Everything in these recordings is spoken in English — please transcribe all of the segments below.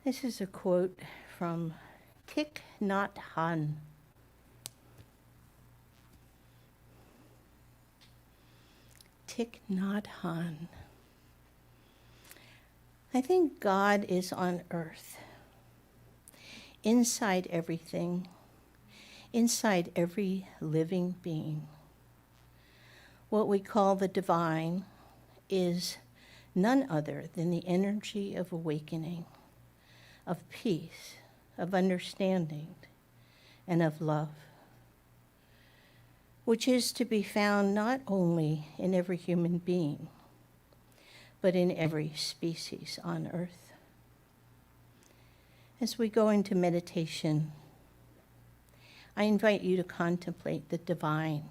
This is a quote from Thich Nhat Hanh. Thich Nhat Hanh. I think God is on earth, inside everything, inside every living being. What we call the divine is none other than the energy of awakening, of peace, of understanding, and of love, which is to be found not only in every human being, but in every species on earth. As we go into meditation, I invite you to contemplate the divine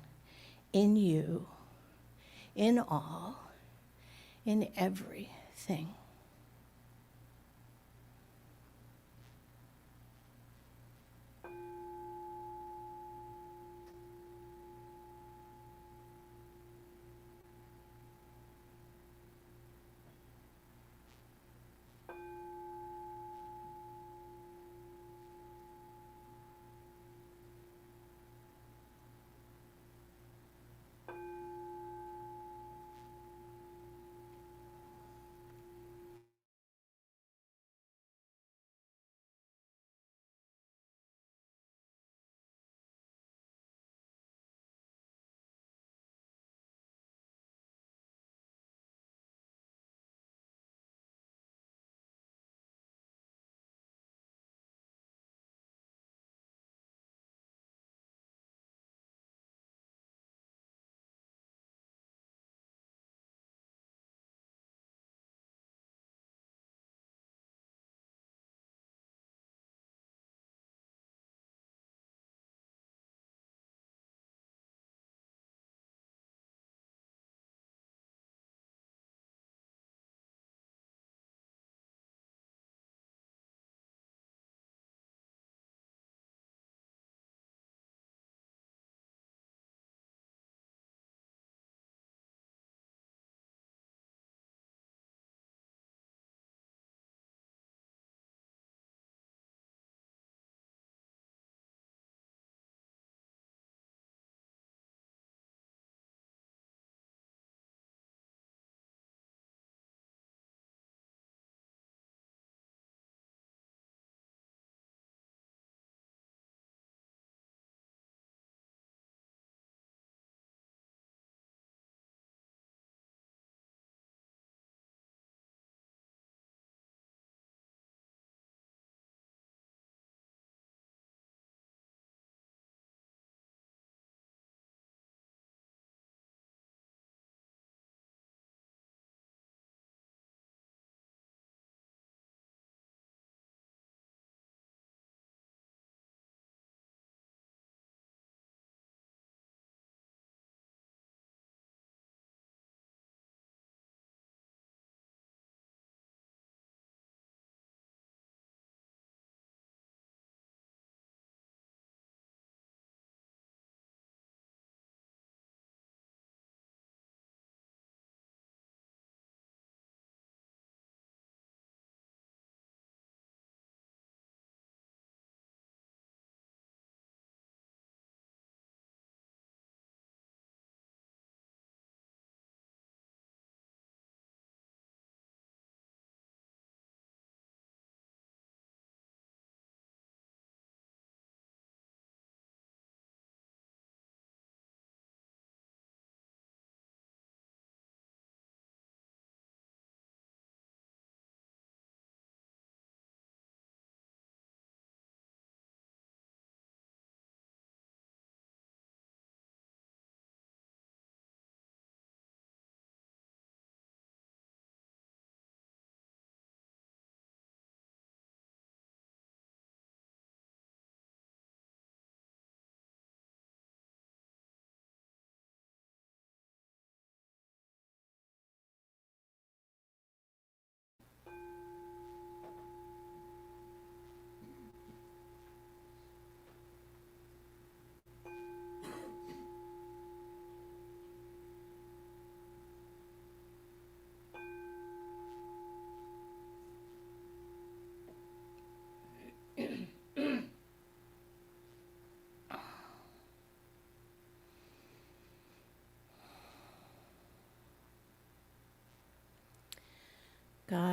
in you, in all, in everything.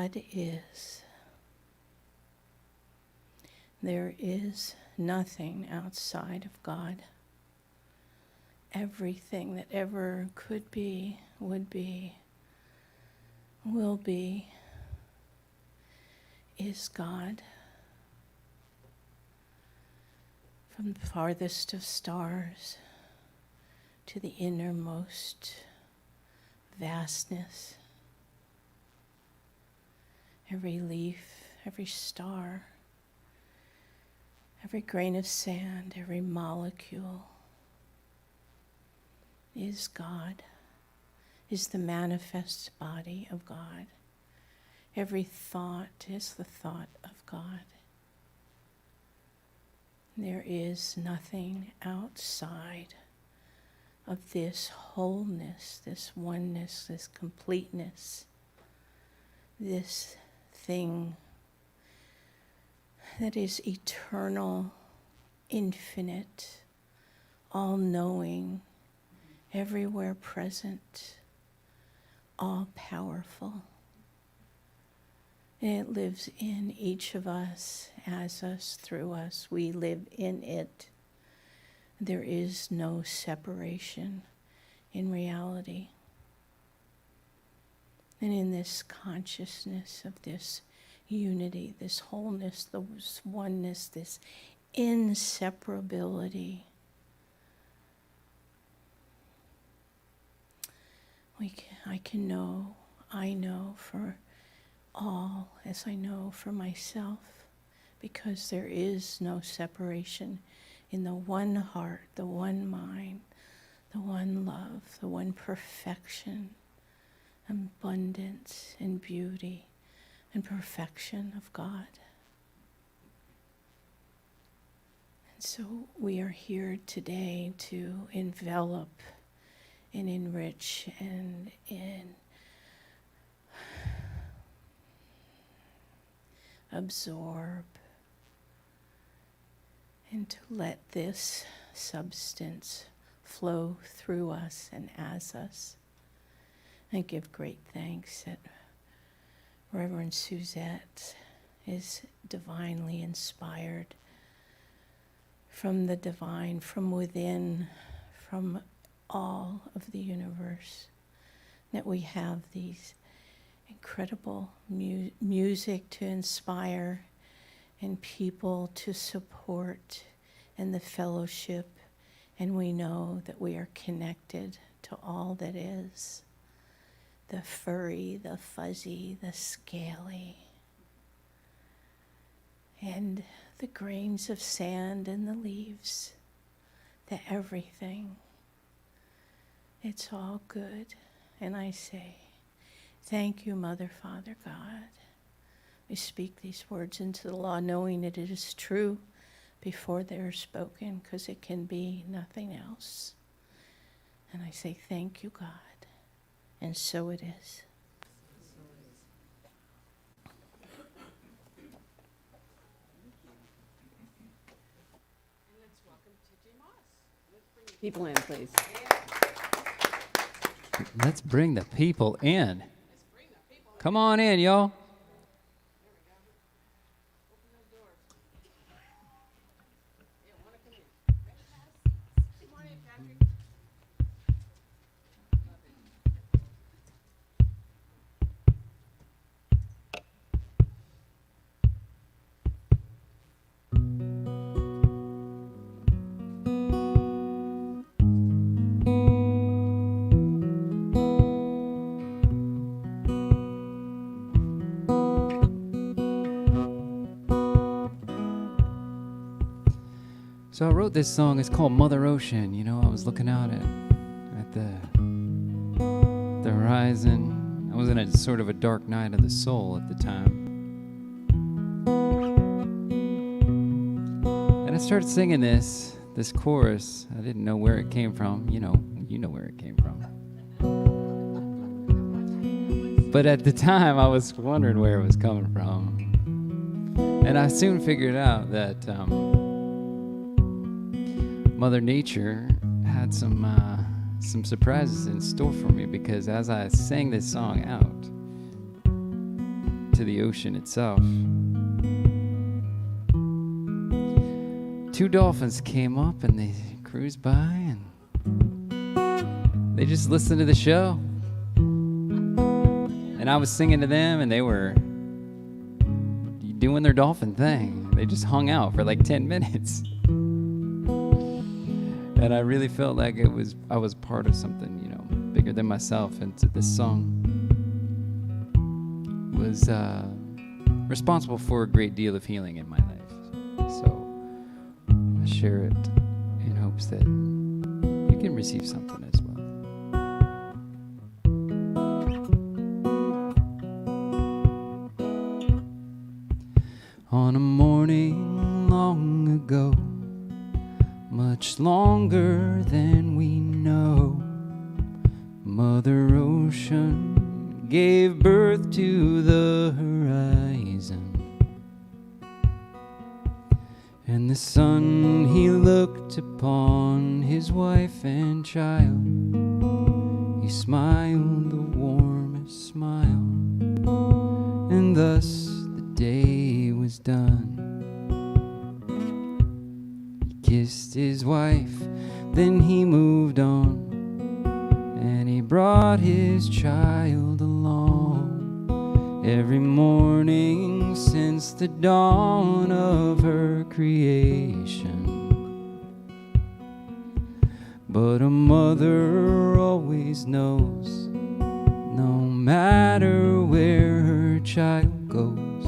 God is. There is nothing outside of God. Everything that ever could be, would be, will be, is God. From the farthest of stars to the innermost vastness. Every leaf, every star, every grain of sand, every molecule is God, is the manifest body of God. Every thought is the thought of God. There is nothing outside of this wholeness, this oneness, this completeness, this thing that is eternal, infinite, all-knowing, everywhere present, all-powerful. It lives in each of us, as us, through us. We live in it. There is no separation in reality. And in this consciousness of this unity, this wholeness, this oneness, this inseparability, I know for all as I know for myself, because there is no separation in the one heart, the one mind, the one love, the one perfection, abundance and beauty and perfection of God. And so we are here today to envelop and enrich and absorb, and to let this substance flow through us and as us. I give great thanks that Reverend Suzette is divinely inspired from the divine, from within, from all of the universe, that we have these incredible music to inspire and people to support and the fellowship, and we know that we are connected to all that is, the furry, the fuzzy, the scaly, and the grains of sand and the leaves, the everything. It's all good, and I say, thank you, Mother, Father, God. We speak these words into the law, knowing that it is true before they are spoken, because it can be nothing else. And I say, thank you, God. And so it is. And let's welcome TJ Moss. Let's bring the people in, please. Let's bring the people in. Come on in, y'all. So I wrote this song. It's called Mother Ocean. You know, I was looking out at the horizon. I was in a sort of a dark night of the soul at the time. And I started singing this chorus. I didn't know where it came from. You know where it came from. But at the time, I was wondering where it was coming from. And I soon figured out that Mother Nature had some surprises in store for me, because as I sang this song out to the ocean itself. 2 dolphins came up and they cruised by and they just listened to the show. And I was singing to them and they were doing their dolphin thing. They just hung out for like 10 minutes. And I really felt like I was part of something, you know, bigger than myself. And this song was responsible for a great deal of healing in my life. So I share it in hopes that you can receive something as well. On a morning long ago, much longer than we know, Mother Ocean gave birth to the horizon. And the sun, he looked upon his wife and child. He smiled the warmest smile, and thus the day was done. He kissed his wife, then he moved on, and he brought his child along. Every morning since the dawn of her creation. But a mother always knows, no matter where her child goes,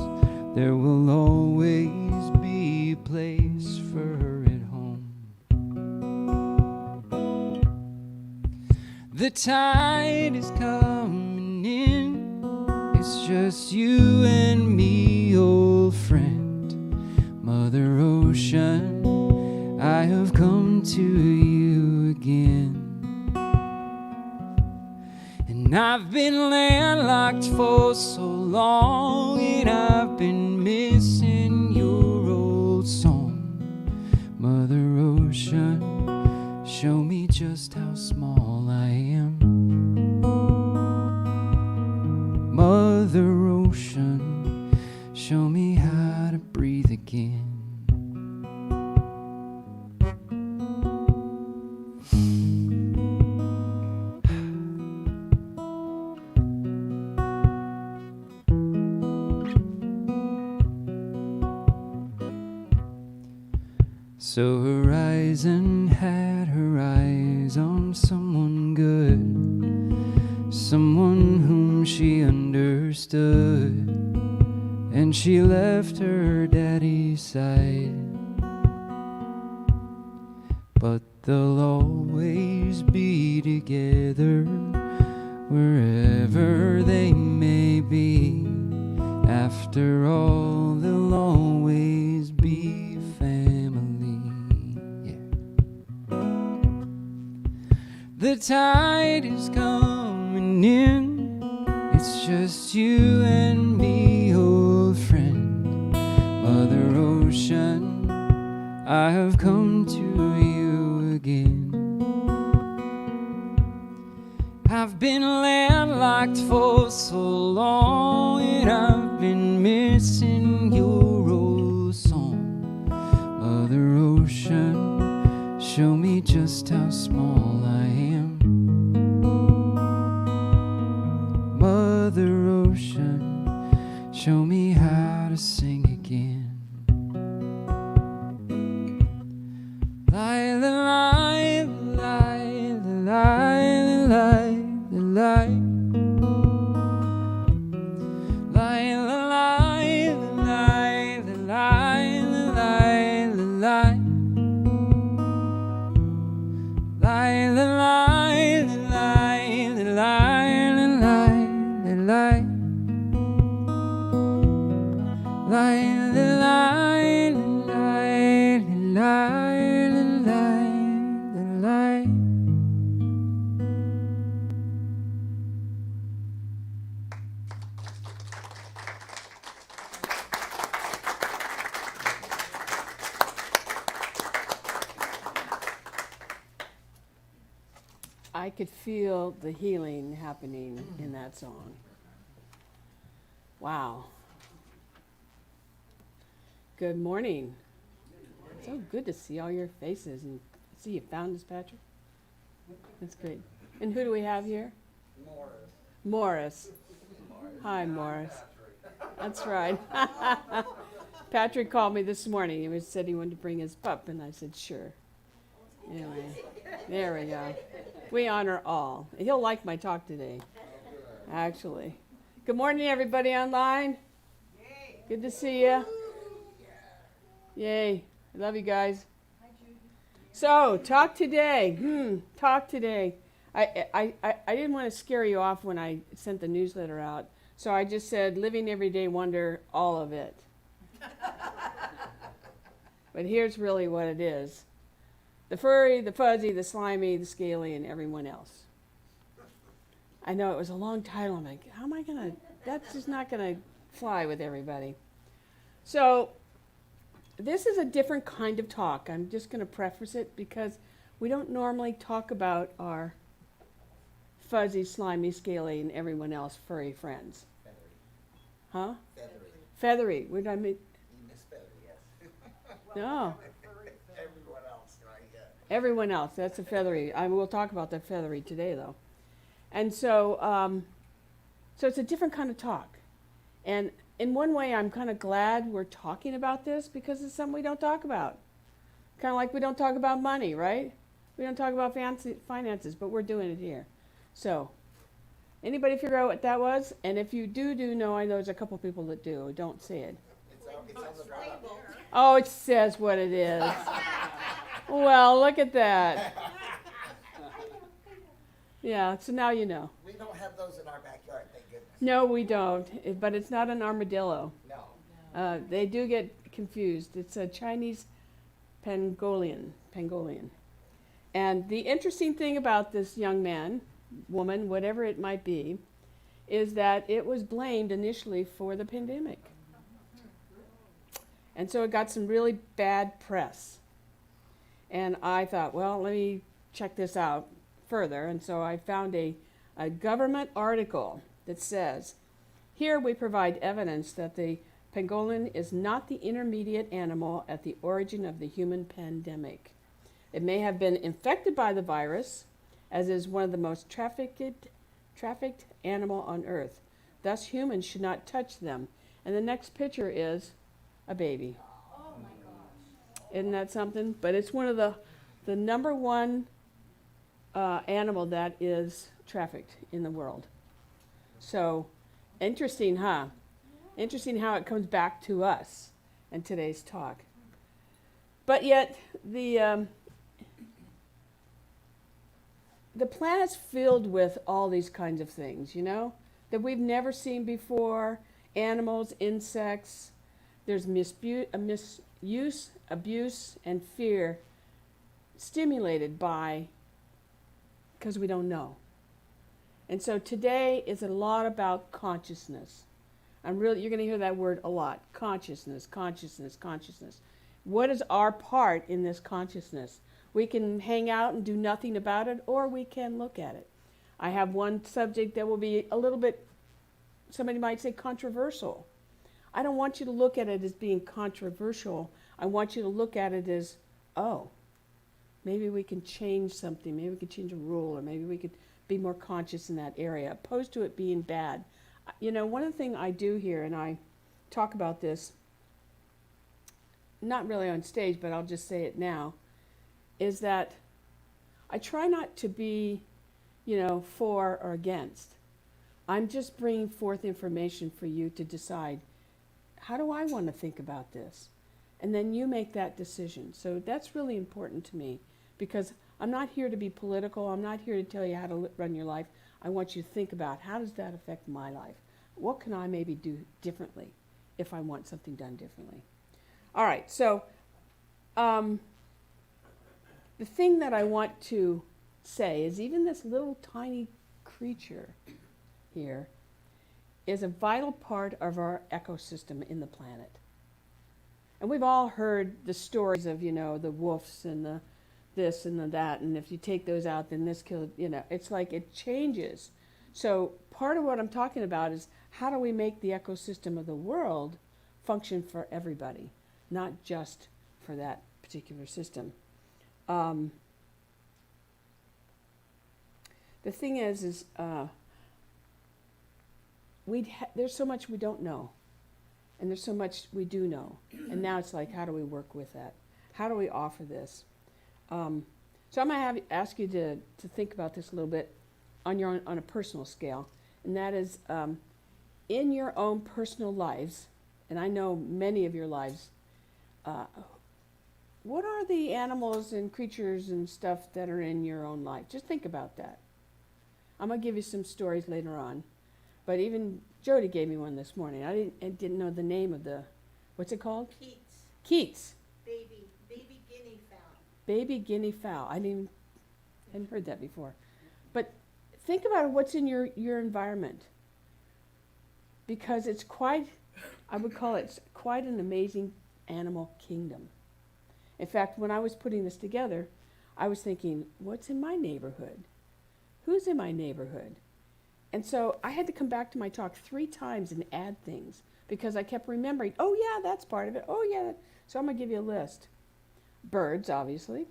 there will always be a place for her at home. The tide is coming in, it's just you and me, old friend. Mother Ocean, I have come to you again. And I've been landlocked for so long, and I've been missing your old song. Mother Ocean, show me just how small I am. Mother Ocean, show me how to breathe again. So Horizon had her eyes on someone good, someone whom she understood, and she left her daddy's side. But they'll always be together wherever they may be. After all, they'll always be family. Yeah. The tide is coming in, it's just you and me, old friend. Mother Ocean, I have come to you again. I've been landlocked for so long, and I've been missing your old song. Mother Ocean, show me just how small I am. Mother Ocean, show me how to sing again. Lie, lie, lie, lie, lie, lie. I could feel the healing happening in that song. Wow. Good morning. So good to see all your faces and see you found us, Patrick. That's great. And who do we have here? Morris. Hi, Morris. That's right. Patrick called me this morning. He said he wanted to bring his pup, and I said, sure. Anyway, there we go. We honor all. He'll like my talk today, actually. Good morning, everybody online. Good to see you. Yay. I love you guys. So, talk today. Talk today. I didn't want to scare you off when I sent the newsletter out, so I just said living everyday wonder, all of it. But here's really what it is. The furry, the fuzzy, the slimy, the scaly, and everyone else. I know it was a long title. I'm like, how am I going to, that's just not going to fly with everybody. So, this is a different kind of talk. I'm just going to preface it because we don't normally talk about our fuzzy, slimy, scaly, and everyone else furry friends. Feathery. Huh? Feathery. Feathery. What did I mean? You miss feathery, yes. No. Everyone else, right? Yeah. Everyone else. That's a feathery. We'll talk about the feathery today, though. And so, so it's a different kind of talk. And in one way, I'm kind of glad we're talking about this because it's something we don't talk about. Kind of like we don't talk about money, right? We don't talk about finances, but we're doing it here. So, anybody figure out what that was? And if you do know, I know there's a couple people that do. Don't say it. It's on the bottom. Oh, it says what it is. Well, look at that. Yeah, so now you know. We don't have those in our backyard, thank goodness. No, we don't. But it's not an armadillo. No. They do get confused. It's a Chinese pangolin. And the interesting thing about this young man, woman, whatever it might be, is that it was blamed initially for the pandemic. And so it got some really bad press. And I thought, well, let me check this out further. And so I found a government article that says, here we provide evidence that the pangolin is not the intermediate animal at the origin of the human pandemic. It may have been infected by the virus, as is one of the most trafficked animal on earth. Thus, humans should not touch them. And the next picture is a baby. Oh my gosh. Isn't that something? But it's one of the number one animal that is trafficked in the world. So, interesting, huh? Interesting how it comes back to us in today's talk. But yet, the planet's filled with all these kinds of things, you know, that we've never seen before. Animals, insects. There's misuse, abuse, and fear stimulated by, because we don't know. And so today is a lot about consciousness. You're going to hear that word a lot. Consciousness, consciousness, consciousness. What is our part in this consciousness? We can hang out and do nothing about it, or we can look at it. I have one subject that will be a little bit, somebody might say, controversial. I don't want you to look at it as being controversial. I want you to look at it as, oh, maybe we can change something. Maybe we can change a rule, or maybe we could be more conscious in that area, opposed to it being bad. You know, one of the things I do here, and I talk about this, not really on stage, but I'll just say it now, is that I try not to be, you know, for or against. I'm just bringing forth information for you to decide, how do I want to think about this? And then you make that decision. So that's really important to me, because I'm not here to be political. I'm not here to tell you how to run your life. I want you to think about, how does that affect my life? What can I maybe do differently if I want something done differently? All right, so the thing that I want to say is, even this little tiny creature here is a vital part of our ecosystem in the planet. And we've all heard the stories of, you know, the wolves and the this and the that, and if you take those out, then this killed, you know, it's like it changes. So part of what I'm talking about is, how do we make the ecosystem of the world function for everybody? not just for that particular system. The thing is there's so much we don't know, and there's so much we do know, and now it's like, how do we work with that? How do we offer this? So I'm going to ask you to think about this a little bit on a personal scale, and that is in your own personal lives, and I know many of your lives. What are the animals and creatures and stuff that are in your own life? Just think about that. I'm going to give you some stories later on. But even Jody gave me one this morning. I didn't know the name of what's it called? Keats, Keats. baby guinea fowl. Baby guinea fowl. hadn't heard that before. But think about what's in your environment. Because I would call it quite an amazing animal kingdom. In fact, when I was putting this together, I was thinking, what's in my neighborhood? Who's in my neighborhood? And so I had to come back to my talk 3 times and add things because I kept remembering, oh yeah, that's part of it. Oh yeah. So I'm going to give you a list. Birds, obviously.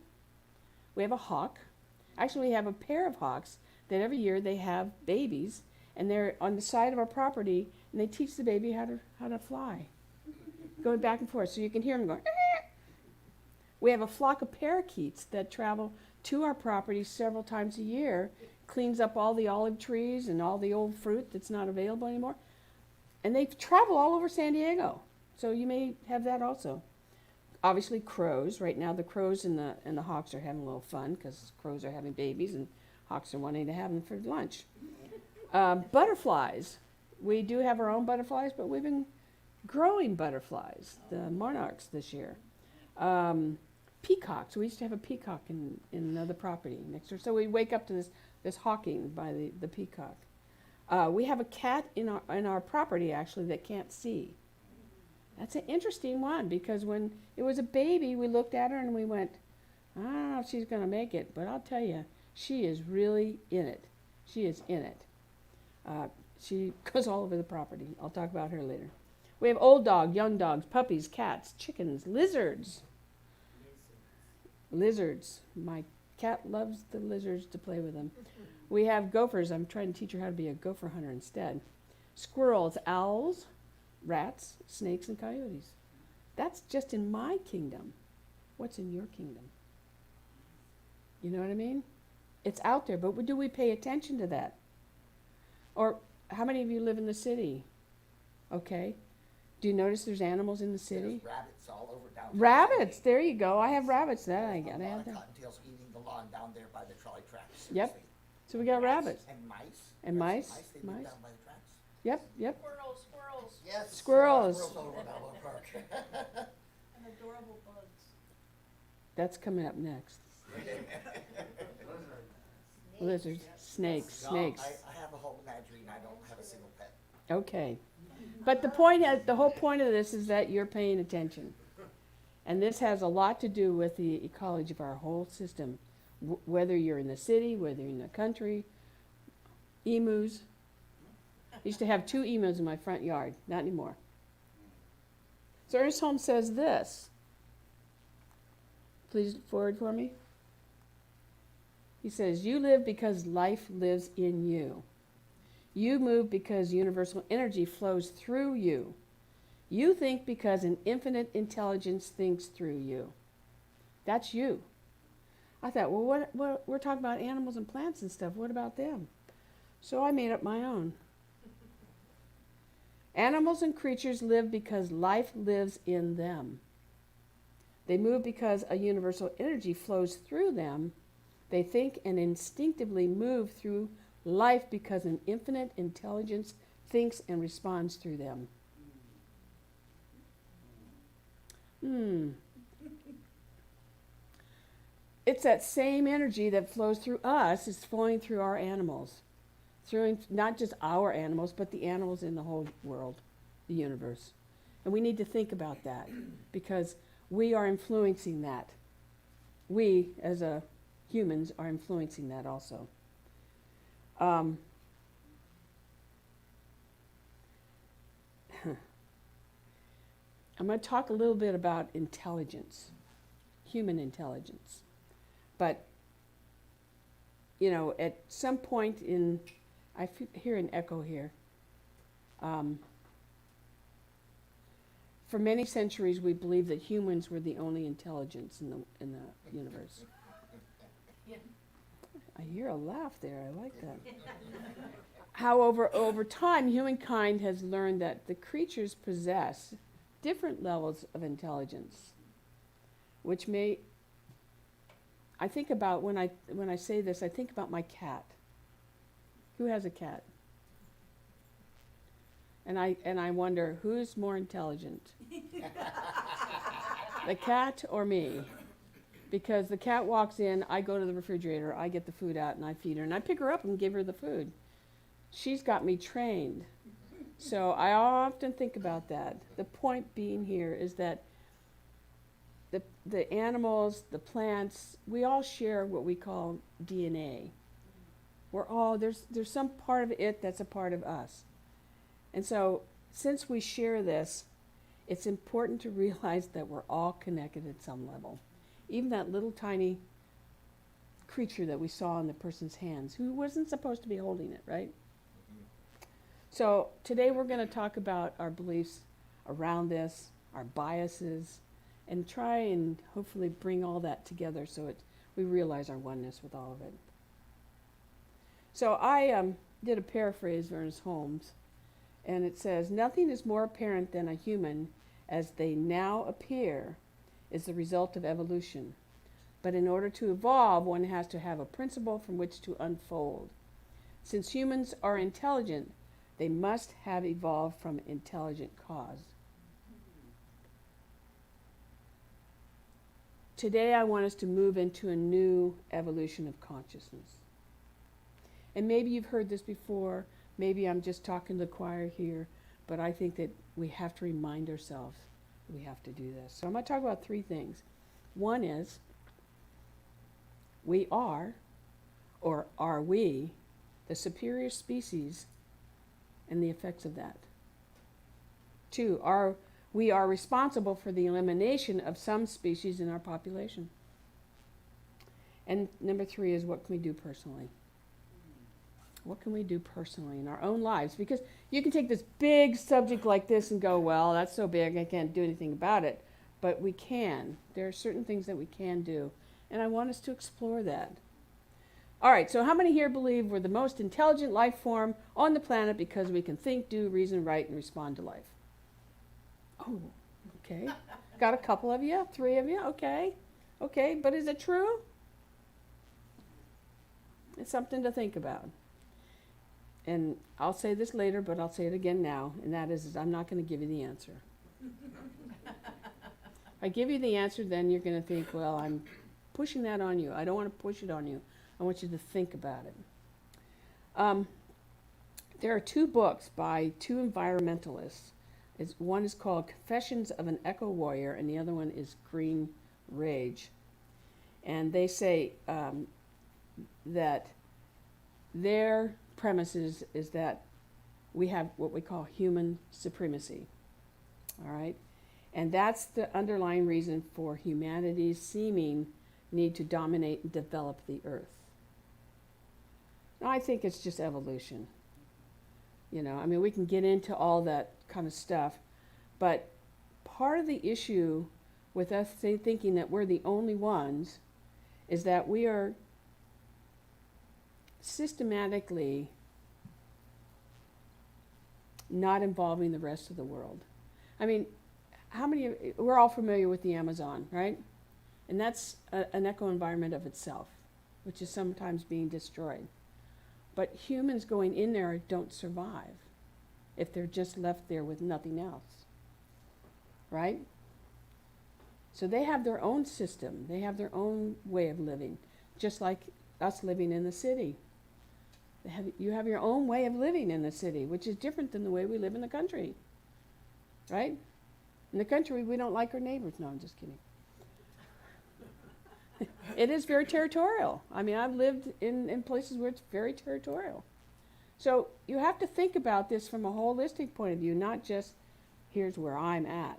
We have a hawk. Actually, we have a pair of hawks that every year they have babies, and they're on the side of our property, and they teach the baby how to fly, going back and forth, so you can hear them going. We have a flock of parakeets that travel to our property several times a year, cleans up all the olive trees and all the old fruit that's not available anymore. And they travel all over San Diego. So you may have that also. Obviously crows. Right now the crows and the hawks are having a little fun because crows are having babies and hawks are wanting to have them for lunch. Butterflies. We do have our own butterflies, but we've been growing butterflies, the monarchs this year. Peacocks. We used to have a peacock in another property next door. So we wake up to this hawking by the peacock. We have a cat in our property actually that can't see. That's an interesting one because when it was a baby, we looked at her and we went, I don't know if she's going to make it, but I'll tell you, she is really in it. She is in it. She goes all over the property. I'll talk about her later. We have old dog, young dogs, puppies, cats, chickens, lizards. Lizards. My cat loves the lizards to play with them. We have gophers. I'm trying to teach her how to be a gopher hunter instead. Squirrels, owls, rats, snakes, and coyotes. That's just in my kingdom. What's in your kingdom? You know what I mean? It's out there, but do we pay attention to that? Or how many of you live in the city? Okay. Do you notice there's animals in the city? There's rabbits all over down. Rabbits, there you go. I have rabbits. That I gotta A lot have of that. cottontails eating the lawn down there by the trolley tracks. Yep. seriously. So we got rabbits. And mice. And There's mice, They live mice. down by the tracks. Yep. Squirrels. Yes. Squirrels. Squirrels all over Balboa Park. And adorable bugs. That's coming up next. Lizards, snakes, No, snakes. I have a whole menagerie and I don't have a single pet. Okay. But the whole point of this is that you're paying attention. And this has a lot to do with the ecology of our whole system. Whether you're in the city, whether you're in the country, emus. I used to have 2 emus in my front yard. Not anymore. So Ernest Holmes says this. Please forward for me. He says, you live because life lives in you. You move because universal energy flows through you. You think because an infinite intelligence thinks through you. That's you. I thought, well, what we're talking about animals and plants and stuff. What about them? So I made up my own. Animals and creatures live because life lives in them. They move because a universal energy flows through them. They think and instinctively move through life because an infinite intelligence thinks and responds through them. It's that same energy that flows through us is flowing through our animals. Through not just our animals, but the animals in the whole world, the universe. And we need to think about that because we are influencing that. We, as humans, are influencing that also. I'm going to talk a little bit about intelligence, human intelligence. But, you know, at some point in, hear an echo here. For many centuries, we believed that humans were the only intelligence in the universe. I hear a laugh there. I like that. However, over time, humankind has learned that the creatures possess different levels of intelligence, which may. I think about when I say this, I think about my cat. Who has a cat? And I wonder who's more intelligent, the cat or me? Because the cat walks in, I go to the refrigerator, I get the food out, and I feed her, and I pick her up and give her the food. She's got me trained. So I often think about that. The point being here is that the animals, the plants, we all share what we call DNA. We're all, there's some part of it that's a part of us. And so since we share this, it's important to realize that we're all connected at some level. Even that little tiny creature that we saw in the person's hands, who wasn't supposed to be holding it, right? So today we're going to talk about our beliefs around this, our biases, and try and hopefully bring all that together so we realize our oneness with all of it. So I did a paraphrase of Ernest Holmes, and it says, "Nothing is more apparent than a human as they now appear is the result of evolution. But in order to evolve, one has to have a principle from which to unfold. Since humans are intelligent, they must have evolved from intelligent cause." Today I want us to move into a new evolution of consciousness. And maybe you've heard this before, maybe I'm just talking to the choir here, but I think that we have to remind ourselves that we have to do this. So I'm going to talk about three things. One is, we are, or are we, the superior species and the effects of that. Two, we are responsible for the elimination of some species in our population. And number three is, what can we do personally? What can we do personally in our own lives? Because you can take this big subject like this and go, well, that's so big, I can't do anything about it. But we can. There are certain things that we can do. And I want us to explore that. All right, so how many here believe we're the most intelligent life form on the planet because we can think, do, reason, write, and respond to life? Oh, okay. Got a couple of you, 3 of you, okay. Okay, but is it true? It's something to think about. And I'll say this later, but I'll say it again now, and that is I'm not going to give you the answer. If I give you the answer, then you're going to think, well, I'm pushing that on you. I don't want to push it on you. I want you to think about it. There are 2 books by 2 environmentalists. One is called Confessions of an Eco Warrior, and the other one is Green Rage. And they say that their premises is that we have what we call human supremacy. All right? And that's the underlying reason for humanity's seeming need to dominate and develop the earth. Now, I think it's just evolution. You know, I mean, we can get into all that kind of stuff, but part of the issue with us thinking that we're the only ones is that we are systematically not involving the rest of the world. I mean, we're all familiar with the Amazon, right? And that's an eco-environment of itself, which is sometimes being destroyed. But humans going in there don't survive if they're just left there with nothing else, right? So they have their own system. They have their own way of living, just like us living in the city. You have your own way of living in the city, which is different than the way we live in the country, right? In the country, we don't like our neighbors. No, I'm just kidding. It is very territorial. I mean, I've lived in places where it's very territorial. So you have to think about this from a holistic point of view, not just here's where I'm at.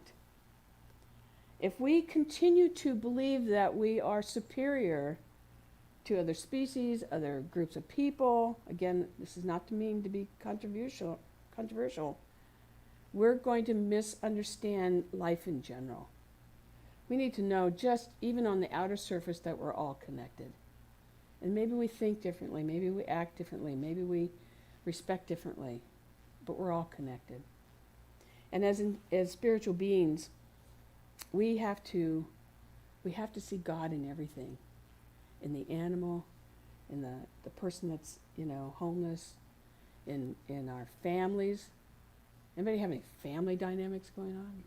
If we continue to believe that we are superior to other species, other groups of people, again, this is not to mean to be controversial, we're going to misunderstand life in general. We need to know, just even on the outer surface, that we're all connected. And maybe we think differently, maybe we act differently, maybe we respect differently, but we're all connected. And as spiritual beings, we have to see God in everything, in the animal, in the person that's, homeless, in our families. Anybody have any family dynamics going on?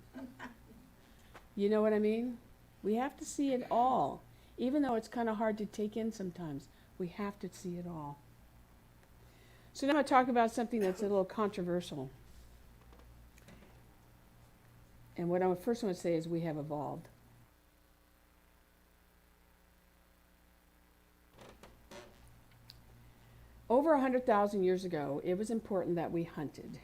You know what I mean? We have to see it all. Even though it's kind of hard to take in sometimes, we have to see it all. So now I'm going to talk about something that's a little controversial. And what I first want to say is we have evolved. Over 100,000 years ago, it was important that we hunted.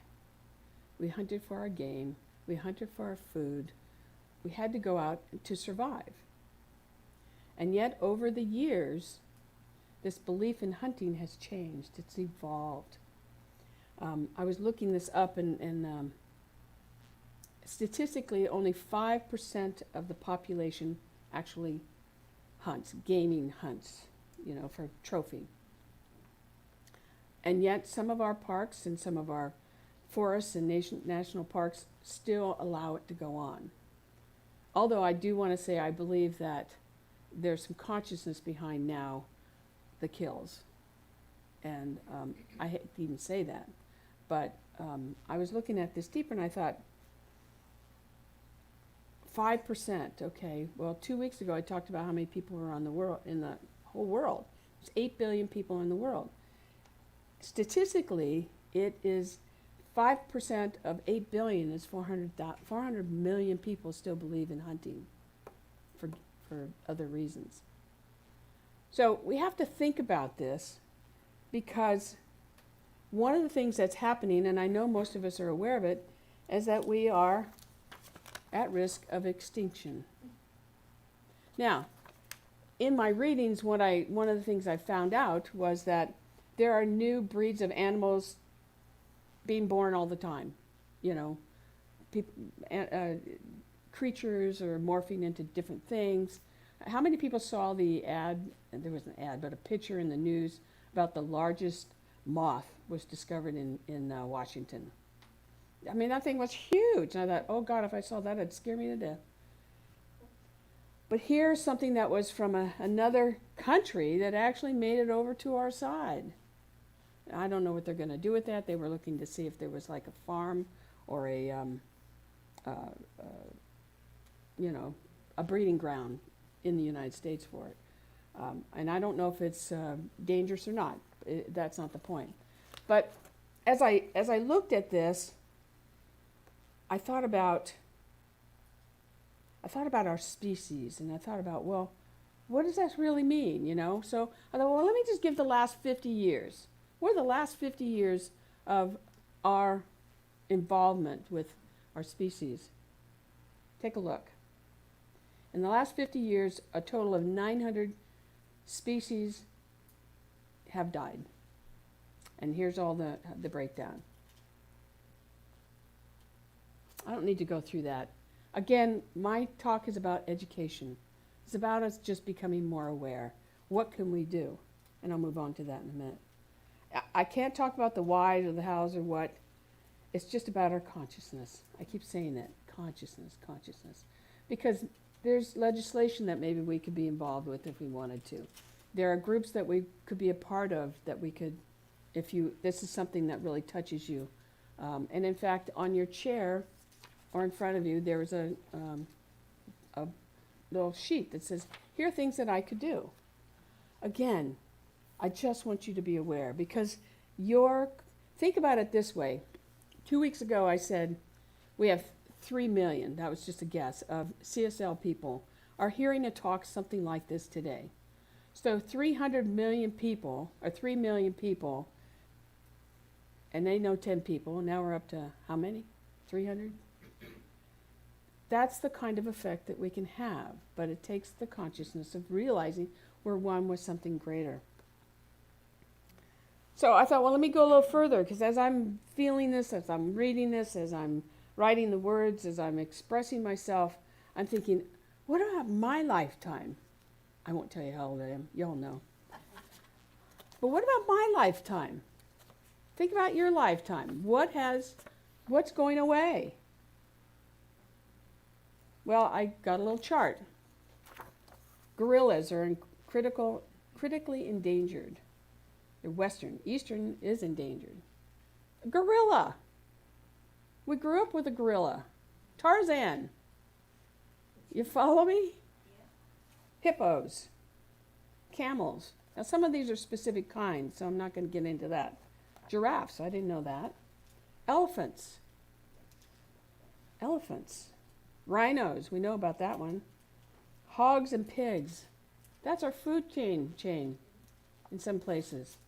We hunted for our game. We hunted for our food. We had to go out to survive. And yet, over the years, this belief in hunting has changed. It's evolved. I was looking this up, and statistically, only 5% of the population actually hunts, gaming hunts, for trophy. And yet, some of our parks and some of our forests and national parks still allow it to go on. Although I do want to say I believe that there's some consciousness behind now the kills. And I hate to even say that. But I was looking at this deeper and I thought, 5%, okay. Well, 2 weeks ago I talked about how many people were on the world, in the whole world. There's 8 billion people in the world. Statistically, it is 5% of 8 billion is 400 million people still believe in hunting for other reasons. So we have to think about this, because one of the things that's happening, and I know most of us are aware of it, is that we are at risk of extinction. Now, in my readings, one of the things I found out was that there are new breeds of animals being born all the time. Creatures are morphing into different things. How many people saw the ad, and there was an ad, but a picture in the news about the largest moth was discovered in Washington? I mean, that thing was huge. And I thought, oh God, if I saw that, it'd scare me to death. But here's something that was from another country that actually made it over to our side. I don't know what they're going to do with that. They were looking to see if there was like a farm or a breeding ground in the United States for it. And I don't know if it's dangerous or not. That's not the point. But as I looked at this, I thought about our species, and I thought about, well, what does that really mean, So I thought, well, let me just give the last 50 years. What are the last 50 years of our involvement with our species? Take a look. In the last 50 years, a total of 900 species have died. And here's all the breakdown. I don't need to go through that. Again, my talk is about education. It's about us just becoming more aware. What can we do? And I'll move on to that in a minute. I can't talk about the whys or the hows or what. It's just about our consciousness. I keep saying that. Consciousness. Because there's legislation that maybe we could be involved with if we wanted to. There are groups that we could be a part of that we could, this is something that really touches you. And in fact, on your chair or in front of you, there was a little sheet that says, here are things that I could do. Again, I just want you to be aware, because think about it this way. 2 weeks ago I said we have 3 million, that was just a guess, of CSL people are hearing a talk something like this today. So 300 million people, or 3 million people, and they know 10 people, and now we're up to how many? 300? that's the kind of effect that we can have, but it takes the consciousness of realizing we're one with something greater. So I thought, well, let me go a little further, because as I'm feeling this, as I'm reading this, as I'm writing the words, as I'm expressing myself, I'm thinking, what about my lifetime? I won't tell you how old I am. Y'all know. But what about my lifetime? Think about your lifetime. What's going away? Well, I got a little chart. Gorillas are critically endangered. They're Western. Eastern is endangered. A gorilla. We grew up with a gorilla. Tarzan. You follow me? Hippos. Camels. Now, some of these are specific kinds, so I'm not going to get into that. Giraffes. I didn't know that. Elephants. Elephants. Rhinos. We know about that one. Hogs and pigs. That's our food chain in some places.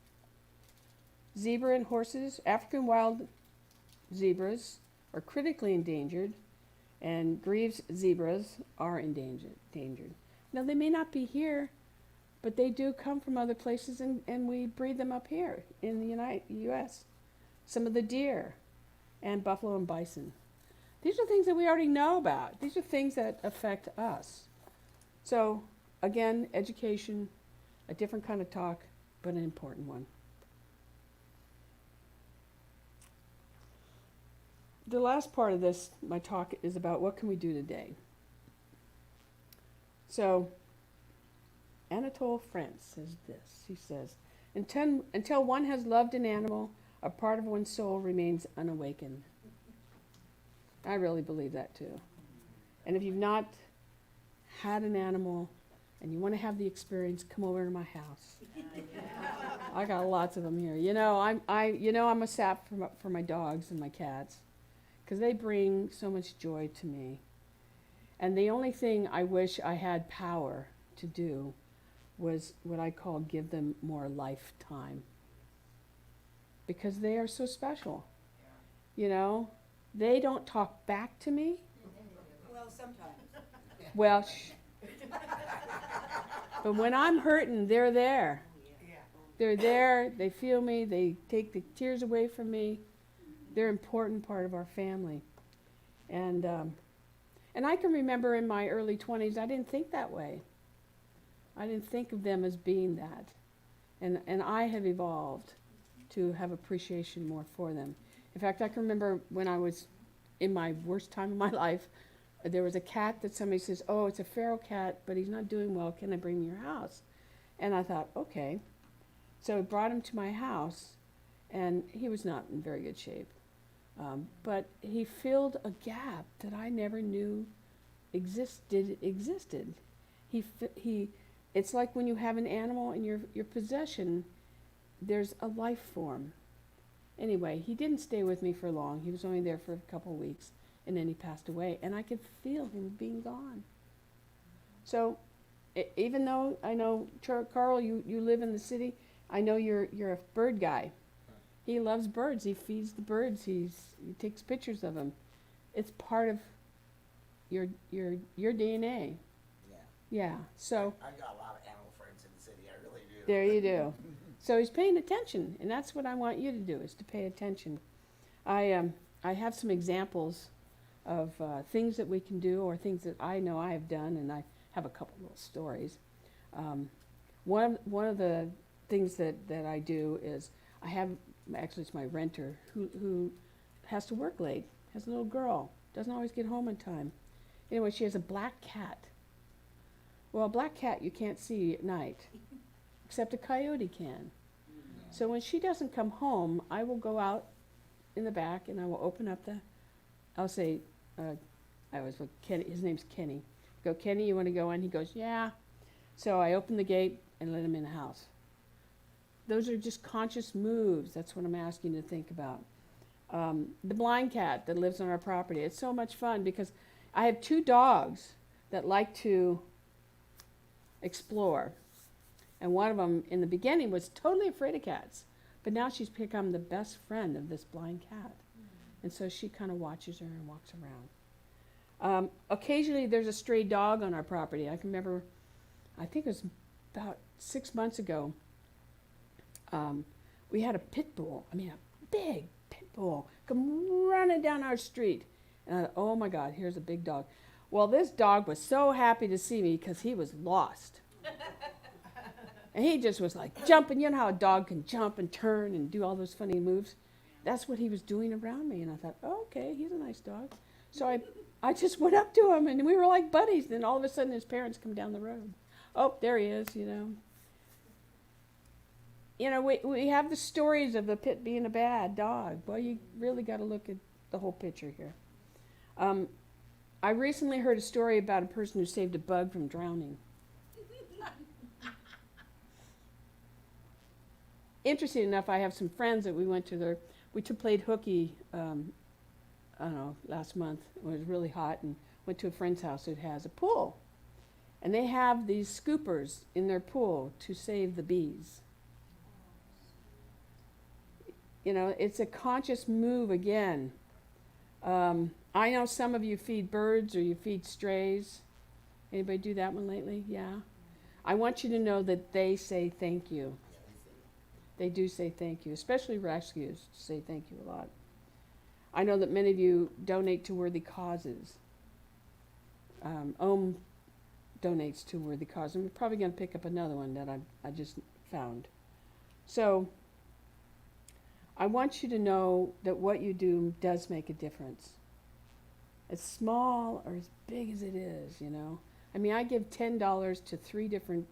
Zebra and horses. African wild zebras are critically endangered, and Greaves zebras are endangered. Now, they may not be here, but they do come from other places, and we breed them up here in the U.S. Some of the deer and buffalo and bison. These are things that we already know about. These are things that affect us. So, again, education, a different kind of talk, but an important one. The last part of this, my talk, is about what can we do today. So, Anatole France says this. He says, until one has loved an animal, a part of one's soul remains unawakened. I really believe that too. And if you've not had an animal and you want to have the experience, come over to my house. I got lots of them here. You know, I'm a sap for my dogs and my cats, because they bring so much joy to me. And the only thing I wish I had power to do was what I call give them more lifetime. Because they are so special. You know, they don't talk back to me. Well, sometimes. Well, but when I'm hurting, they're there. They're there, they feel me, they take the tears away from me. They're an important part of our family. And I can remember in my early 20s, I didn't think that way. I didn't think of them as being that. And I have evolved to have appreciation more for them. In fact, I can remember when I was in my worst time of my life, there was a cat that somebody says, oh, it's a feral cat, but he's not doing well. Can I bring him to your house? And I thought, okay. So I brought him to my house, and he was not in very good shape. But he filled a gap that I never knew existed. It's like when you have an animal in your possession, there's a life form. Anyway, he didn't stay with me for long. He was only there for a couple of weeks, and then he passed away, and I could feel him being gone. So even though I know, Carl, you live in the city, I know you're a bird guy. He loves birds. He feeds the birds. He takes pictures of them. It's part of your DNA. Yeah. Yeah. So I've got a lot of animal friends in the city. I really do. there you do. So he's paying attention, and that's what I want you to do, is to pay attention. I have some examples of things that we can do, or things that I know I have done, and I have a couple little stories. One of the things that I do is I have, actually it's my renter who has to work late, has a little girl, doesn't always get home in time. Anyway, she has a black cat. Well, a black cat you can't see at night, except a coyote can. So when she doesn't come home, I will go out in the back and I will open up I'll say, I always look, Kenny, his name's Kenny. Go, Kenny, you want to go in? He goes, yeah. So I open the gate and let him in the house. Those are just conscious moves. That's what I'm asking you to think about. The blind cat that lives on our property. It's so much fun because I have 2 dogs that like to explore. And one of them in the beginning was totally afraid of cats. But now she's become the best friend of this blind cat. And so she kind of watches her and walks Occasionally there's a stray dog on our property. I can remember, I think it was about 6 months ago, we had a pit bull. I mean, a big pit bull come running down our street. And I thought, oh my God, here's a big dog. Well, this dog was so happy to see me because he was lost. And he just was like jumping. You know how a dog can jump and turn and do all those funny moves? That's what he was doing around me. And I thought, oh, okay, he's a nice dog. So I just went up to him, and we were like buddies. Then all of a sudden, his parents come down the road. Oh, there he is, you know. You know, we have the stories of the pit being a bad dog. Well, you really got to look at the whole picture here. I recently heard a story about a person who saved a bug from drowning. Interesting enough, I have some friends that we played hooky, I don't know, last month. It was really hot, and went to a friend's house that has a pool. And they have these scoopers in their pool to save the bees. You know, it's a conscious move again. I know some of you feed birds or you feed strays. Anybody do that one lately? Yeah. I want you to know that they say thank you. They do say thank you, especially rescues say thank you a lot. I know that many of you donate to worthy causes. Ohm donates to worthy causes. I'm probably going to pick up another one that I just found. So I want you to know that what you do does make a difference. As small or as big as it is, you know. I mean, I give $10 to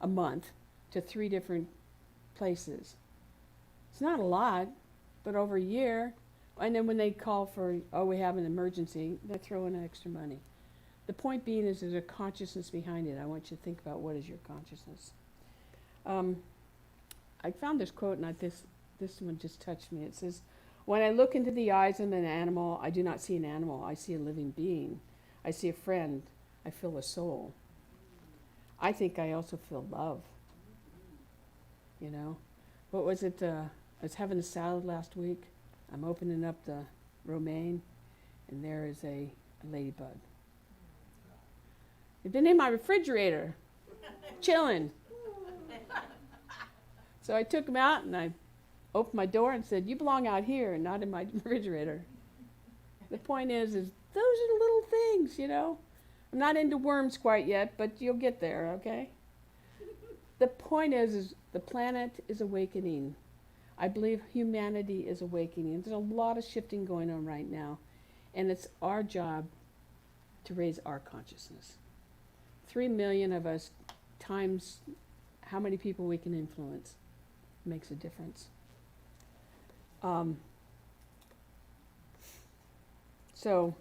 a month to 3 different places. It's not a lot, but over a year, and then when they call for, oh, we have an emergency, they throw in extra money. The point being is there's a consciousness behind it. I want you to think about what is your consciousness. I found this quote, and this one just touched me. It says, when I look into the eyes of an animal, I do not see an animal. I see a living being. I see a friend. I feel a soul. I think I also feel love. You know, what was it? I was having a salad last week. I'm opening up the romaine, and there is a ladybug. It's been in my refrigerator, chilling. So I took him out, and I opened my door and said, "You belong out here, and not in my refrigerator." The point is those are the little things, you know. I'm not into worms quite yet, but you'll get there, okay? The point is the planet is awakening. I believe humanity is awakening. There's a lot of shifting going on right now, and it's our job to raise our consciousness. 3 million of us times how many people we can influence makes a difference. So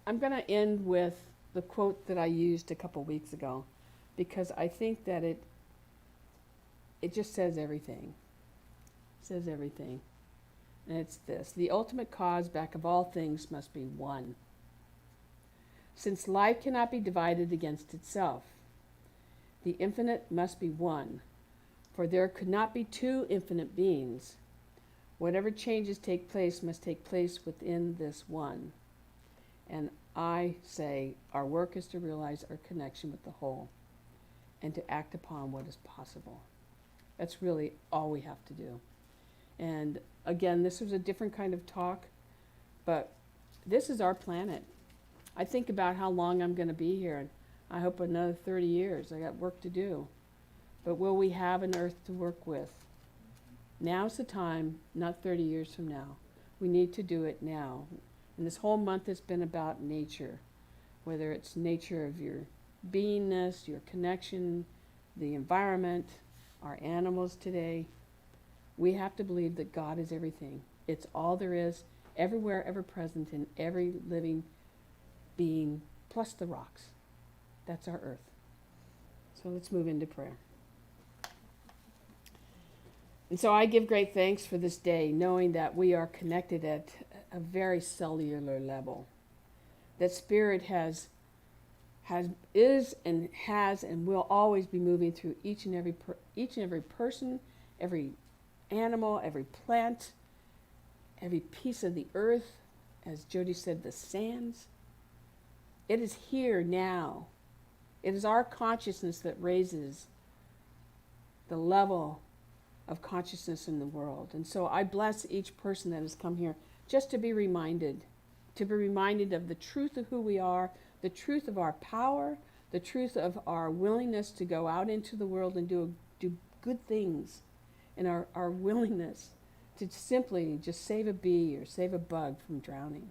I'm going to end with the quote that I used a couple weeks ago, because I think that it just says everything. It says everything. And it's this: the ultimate cause back of all things must be one. Since life cannot be divided against itself, the infinite must be one, for there could not be 2 infinite beings. Whatever changes take place must take place within this one. And I say our work is to realize our connection with the whole and to act upon what is possible. That's really all we have to do. And again, this was a different kind of talk, but this is our planet. I think about how long I'm going to be here, and I hope another 30 years. I got work to do. But will we have an earth to work with? Now's the time, not 30 years from now. We need to do it now. And this whole month has been about nature, whether it's nature of your beingness, your connection, the environment, our animals today. We have to believe that God is everything. It's all there is, everywhere, ever present in every living being, plus the rocks. That's our earth. So let's move into prayer. And so I give great thanks for this day, knowing that we are connected at a very cellular level. That Spirit is and will always be moving through each and every person, every animal, every plant, every piece of the earth, as Jody said, the sands. It is here now. It is our consciousness that raises the level of consciousness in the world. And so I bless each person that has come here just to be reminded of the truth of who we are, the truth of our power, the truth of our willingness to go out into the world and do good things, and our willingness to simply just save a bee or save a bug from drowning.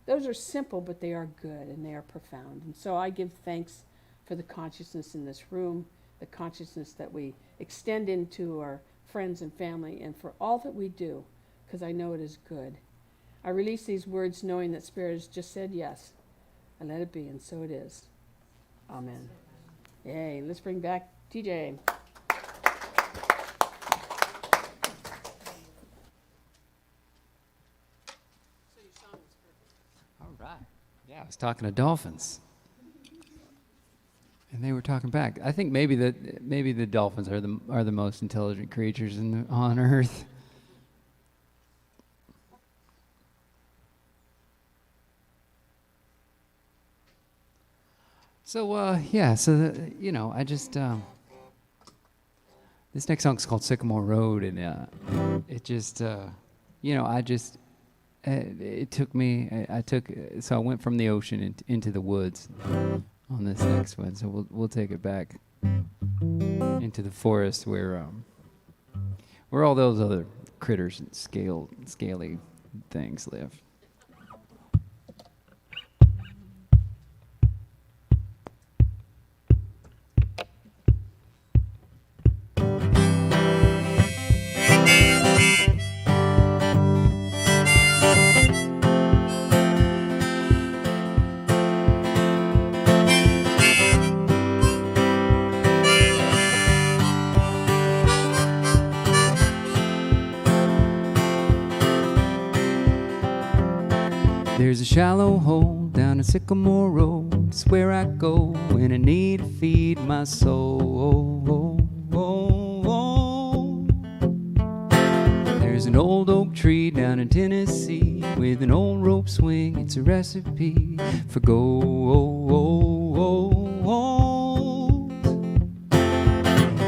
Those are simple, but they are good and they are profound. And so I give thanks for the consciousness in this room, the consciousness that we extend into our friends and family, and for all that we do, because I know it is good. I release these words knowing that Spirit has just said yes, and let it be, and so it is. Amen. Yay, let's bring back TJ. All right. Yeah, I was talking to dolphins, and they were talking back. I think maybe the dolphins are the most intelligent creatures on Earth. So yeah, so I just this next song's called Sycamore Road, and it just it took me. So I went from the ocean into the woods on this next one. So we'll take it back into the forest where all those other critters and scaly things live. There's a shallow hole down a Sycamore Road. It's where I go when I need to feed my soul. There's an old oak tree down in Tennessee with an old rope swing. It's a recipe for gold.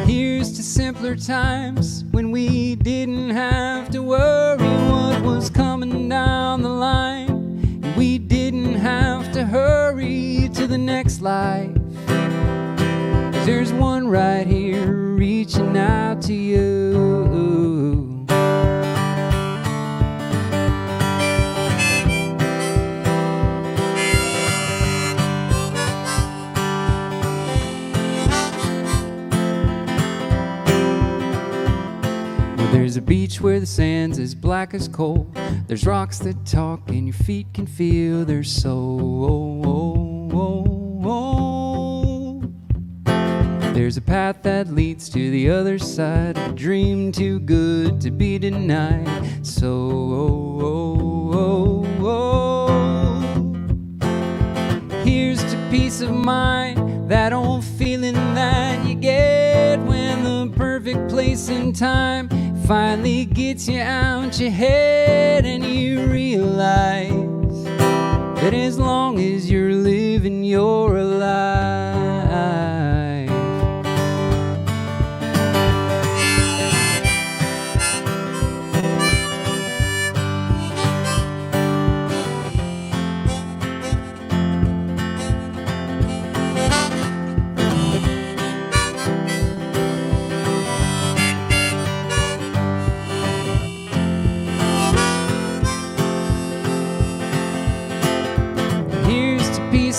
Here's to simpler times when we didn't have to worry what was coming down the line. We didn't have to hurry to the next life. 'Cause there's one right here reaching out to you. There's a beach where the sand's as black as coal. There's rocks that talk and your feet can feel their soul. There's a path that leads to the other side, a dream too good to be denied. So here's to peace of mind, that old feeling that you get when the perfect place and time finally gets you out your head and you realize that as long as you're living, you're alive.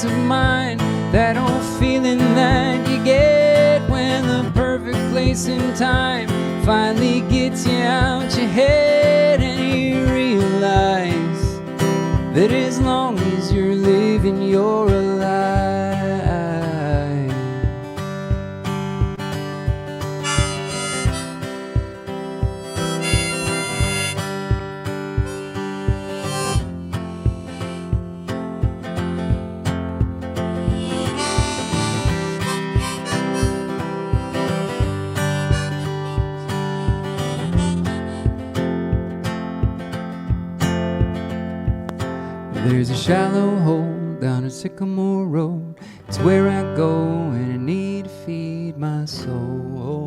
Of mind, that old feeling that you get when the perfect place and time finally gets you out your head and you realize that as long as you're living, you're alive. There's a shallow hole down a sycamore road. It's where I go when I need to feed my soul.